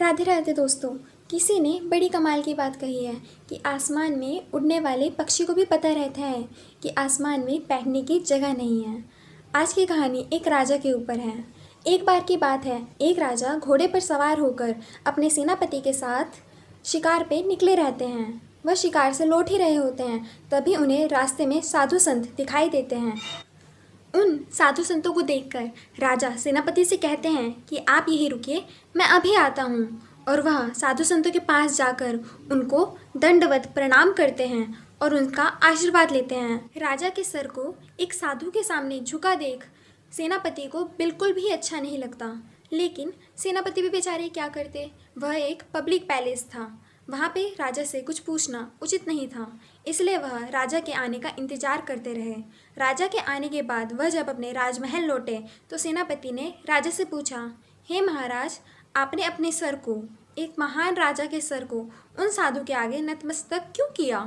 राधे राधे दोस्तों। किसी ने बड़ी कमाल की बात कही है कि आसमान में उड़ने वाले पक्षी को भी पता रहता है कि आसमान में बैठने की जगह नहीं है। आज की कहानी एक राजा के ऊपर है। एक बार की बात है, एक राजा घोड़े पर सवार होकर अपने सेनापति के साथ शिकार पे निकले रहते हैं। वह शिकार से लौट ही रहे होते हैं, तभी उन्हें रास्ते में साधु संत दिखाई देते हैं। उन साधु संतों को देखकर राजा सेनापति से कहते हैं कि आप यहीं रुकिए, मैं अभी आता हूँ। और वह साधु संतों के पास जाकर उनको दंडवत प्रणाम करते हैं और उनका आशीर्वाद लेते हैं। राजा के सर को एक साधु के सामने झुका देख सेनापति को बिल्कुल भी अच्छा नहीं लगता, लेकिन सेनापति भी बेचारे क्या करते। वह एक पब्लिक पैलेस था, वहाँ पे राजा से कुछ पूछना उचित नहीं था, इसलिए वह राजा के आने का इंतजार करते रहे। राजा के आने के बाद वह जब अपने राजमहल लौटे तो सेनापति ने राजा से पूछा, हे महाराज, आपने अपने सर को, एक महान राजा के सर को उन साधु के आगे नतमस्तक क्यों किया?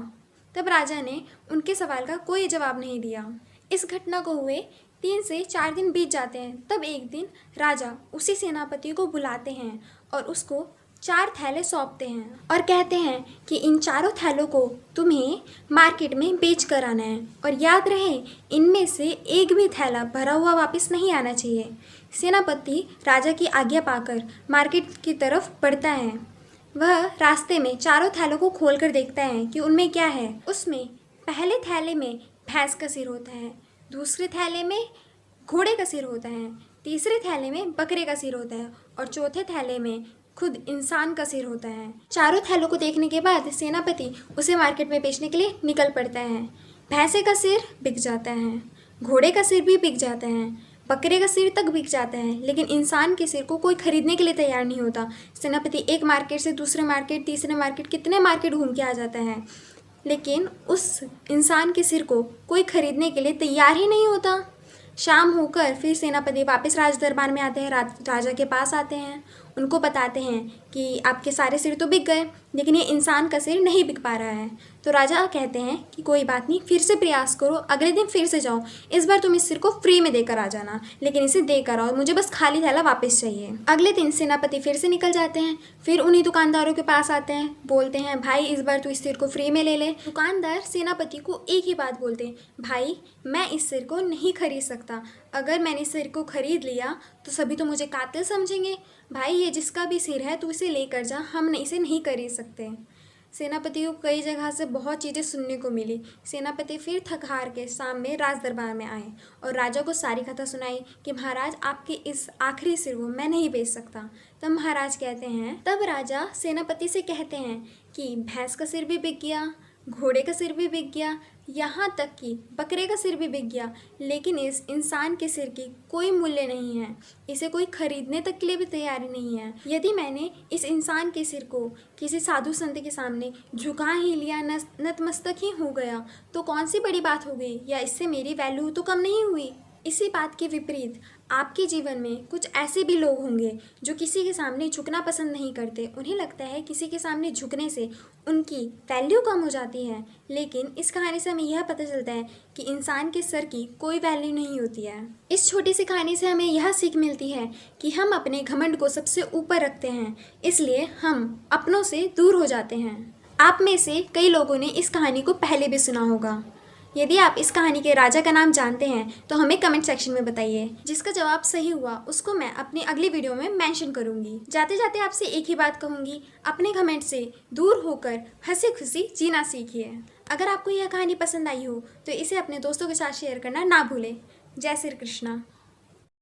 तब राजा ने उनके सवाल का कोई जवाब नहीं दिया। इस घटना को हुए 3 से 4 दिन बीत जाते हैं। तब एक दिन राजा उसी सेनापति को बुलाते हैं और उसको 4 थैले सौंपते हैं और कहते हैं कि इन चारों थैलों को तुम्हें मार्केट में बेच कर आना है, और याद रहे इनमें से एक भी थैला भरा हुआ वापस नहीं आना चाहिए। सेनापति राजा की आज्ञा पाकर मार्केट की तरफ बढ़ता है। वह रास्ते में चारों थैलों को खोलकर देखता है कि उनमें क्या है। उसमें पहले थैले में भैंस का सिर होता है, दूसरे थैले में घोड़े का सिर होता है, तीसरे थैले में बकरे का सिर होता है और चौथे थैले में खुद इंसान का सिर होता है। चारों थैलों को देखने के बाद सेनापति उसे मार्केट में बेचने के लिए निकल पड़ता है। भैंसे का सिर बिक जाता है, घोड़े का सिर भी बिक जाता है, बकरे का सिर तक बिक जाता है, लेकिन इंसान के सिर को कोई खरीदने के लिए तैयार नहीं होता। सेनापति एक मार्केट से दूसरे मार्केट, तीसरे मार्केट, कितने मार्केट घूम के आ जाता है, लेकिन उस इंसान के सिर को कोई खरीदने के लिए तैयार ही नहीं होता। शाम होकर फिर सेनापति वापस राज दरबार में आते हैं। राजा के पास आते हैं, उनको बताते हैं कि आपके सारे सिर तो बिक गए, लेकिन ये इंसान का सिर नहीं बिक पा रहा है। तो राजा कहते हैं कि कोई बात नहीं, फिर से प्रयास करो, अगले दिन फिर से जाओ, इस बार तुम इस सिर को फ्री में देकर आ जाना, लेकिन इसे देकर आओ, मुझे बस खाली थैला वापस चाहिए। अगले दिन सेनापति फिर से निकल जाते हैं, फिर उन्हीं दुकानदारों के पास आते हैं, बोलते हैं भाई इस बार तू इस सिर को फ्री में ले ले। दुकानदार सेनापति को एक ही बात बोलते हैं, भाई मैं इस सिर को नहीं खरीद सकता, अगर मैंने इस सिर को खरीद लिया तो सभी तो मुझे कातिल समझेंगे। भाई ये जिसका भी सिर है तू इसे लेकर जा, हम इसे नहीं खरीद सकते। सेनापति को कई जगह से बहुत चीज़ें सुनने को मिली। सेनापति फिर थक हार के शाम में राज दरबार में आए और राजा को सारी कथा सुनाई कि महाराज आपके इस आखिरी सिर को मैं नहीं बेच सकता। तब महाराज कहते हैं, तब राजा सेनापति से कहते हैं कि भैंस का सिर भी बिक गया, घोड़े का सिर भी बिक गया, यहाँ तक कि बकरे का सिर भी बिक गया, लेकिन इस इंसान के सिर की कोई मूल्य नहीं है, इसे कोई खरीदने तक के लिए भी तैयारी नहीं है। यदि मैंने इस इंसान के सिर को किसी साधु संत के सामने झुका ही लिया, नतमस्तक ही हो गया, तो कौन सी बड़ी बात हो गई, या इससे मेरी वैल्यू तो कम नहीं हुई। इसी बात के विपरीत आपके जीवन में कुछ ऐसे भी लोग होंगे जो किसी के सामने झुकना पसंद नहीं करते। उन्हें लगता है किसी के सामने झुकने से उनकी वैल्यू कम हो जाती है, लेकिन इस कहानी से हमें यह पता चलता है कि इंसान के सर की कोई वैल्यू नहीं होती है। इस छोटी सी कहानी से हमें यह सीख मिलती है कि हम अपने घमंड को सबसे ऊपर रखते हैं, इसलिए हम अपनों से दूर हो जाते हैं। आप में से कई लोगों ने इस कहानी को पहले भी सुना होगा। यदि आप इस कहानी के राजा का नाम जानते हैं तो हमें कमेंट सेक्शन में बताइए। जिसका जवाब सही हुआ उसको मैं अपनी अगली वीडियो में मेंशन करूंगी। जाते जाते आपसे एक ही बात कहूंगी, अपने घमंड से दूर होकर हंसी खुशी जीना सीखिए। अगर आपको यह कहानी पसंद आई हो तो इसे अपने दोस्तों के साथ शेयर करना ना भूलें। जय श्री कृष्णा।